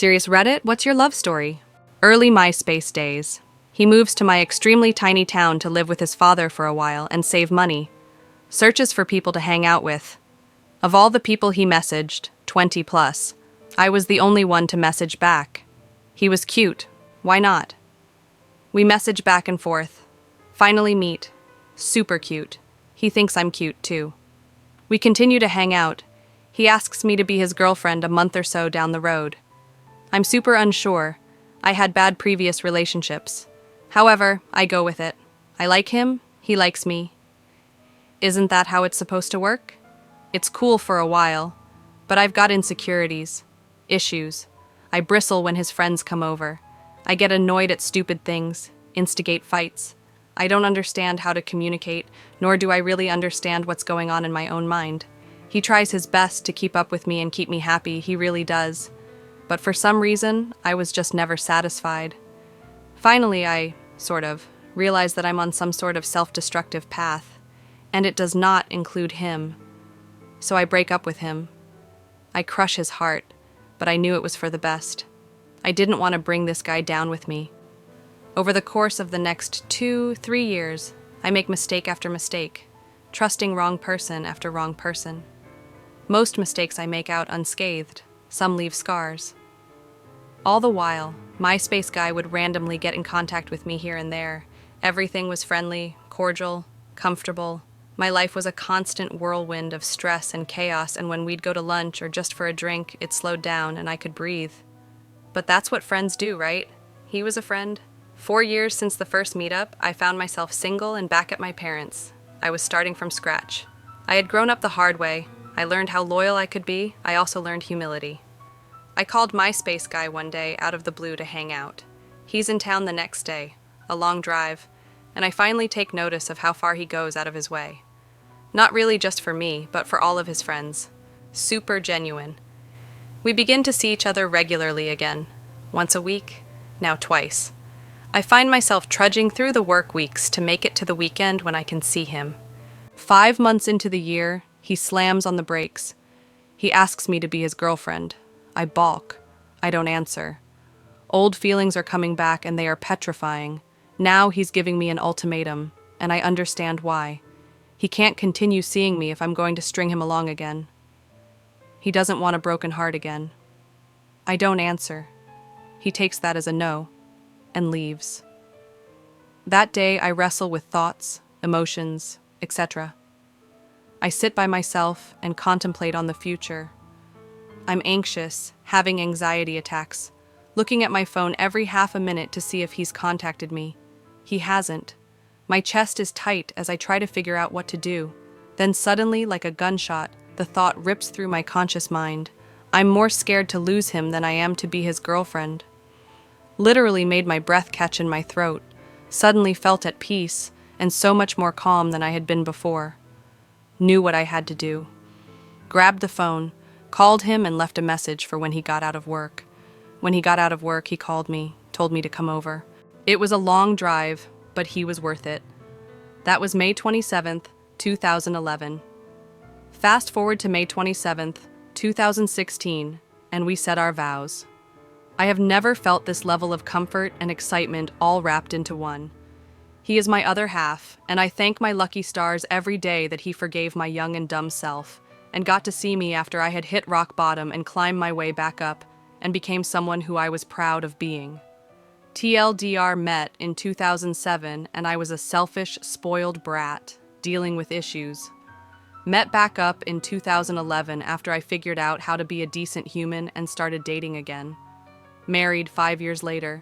Serious Reddit, what's your love story? Early MySpace days. He moves to my extremely tiny town to live with his father for a while and save money. Searches for people to hang out with. Of all the people he messaged, 20 plus, I was the only one to message back. He was cute. Why not? We message back and forth. Finally meet. Super cute. He thinks I'm cute too. We continue to hang out. He asks me to be his girlfriend a month or so down the road. I'm super unsure. I had bad previous relationships. However, I go with it. I like him, he likes me. Isn't that how it's supposed to work? It's cool for a while, but I've got insecurities, issues. I bristle when his friends come over. I get annoyed at stupid things, instigate fights. I don't understand how to communicate, nor do I really understand what's going on in my own mind. He tries his best to keep up with me and keep me happy, he really does. But for some reason, I was just never satisfied. Finally, I, realized that I'm on some sort of self-destructive path, and it does not include him. So I break up with him. I crush his heart, but I knew it was for the best. I didn't want to bring this guy down with me. Over the course of the next 2-3 years, I make mistake after mistake, trusting wrong person after wrong person. Most mistakes I make out unscathed, some leave scars. All the while, MySpace guy would randomly get in contact with me here and there. Everything was friendly, cordial, comfortable. My life was a constant whirlwind of stress and chaos, and when we'd go to lunch or just for a drink, it slowed down and I could breathe. But that's what friends do, right? He was a friend. 4 years since the first meetup, I found myself single and back at my parents'. I was starting from scratch. I had grown up the hard way. I learned how loyal I could be. I also learned humility. I called MySpace guy one day out of the blue to hang out. He's in town the next day, a long drive, and I finally take notice of how far he goes out of his way. Not really just for me, but for all of his friends. Super genuine. We begin to see each other regularly again. Once a week, now twice. I find myself trudging through the work weeks to make it to the weekend when I can see him. 5 months into the year, he slams on the brakes. He asks me to be his girlfriend. I balk. I don't answer. Old feelings are coming back and they are petrifying. Now he's giving me an ultimatum, and I understand why. He can't continue seeing me if I'm going to string him along again. He doesn't want a broken heart again. I don't answer. He takes that as a no, and leaves. That day I wrestle with thoughts, emotions, etc. I sit by myself and contemplate on the future. I'm anxious, having anxiety attacks, looking at my phone every half a minute to see if he's contacted me. He hasn't. My chest is tight as I try to figure out what to do. Then suddenly, like a gunshot, the thought rips through my conscious mind. I'm more scared to lose him than I am to be his girlfriend. Literally made my breath catch in my throat, suddenly felt at peace and so much more calm than I had been before. Knew what I had to do. Grabbed the phone, called him and left a message for when he got out of work. When he got out of work, he called me, told me to come over. It was a long drive, but he was worth it. That was May 27th, 2011. Fast forward to May 27th, 2016, and we said our vows. I have never felt this level of comfort and excitement all wrapped into one. He is my other half, and I thank my lucky stars every day that he forgave my young and dumb self, and got to see me after I had hit rock bottom and climbed my way back up, and became someone who I was proud of being. TLDR met in 2007, and I was a selfish, spoiled brat, dealing with issues. Met back up in 2011 after I figured out how to be a decent human and started dating again. Married 5 years later.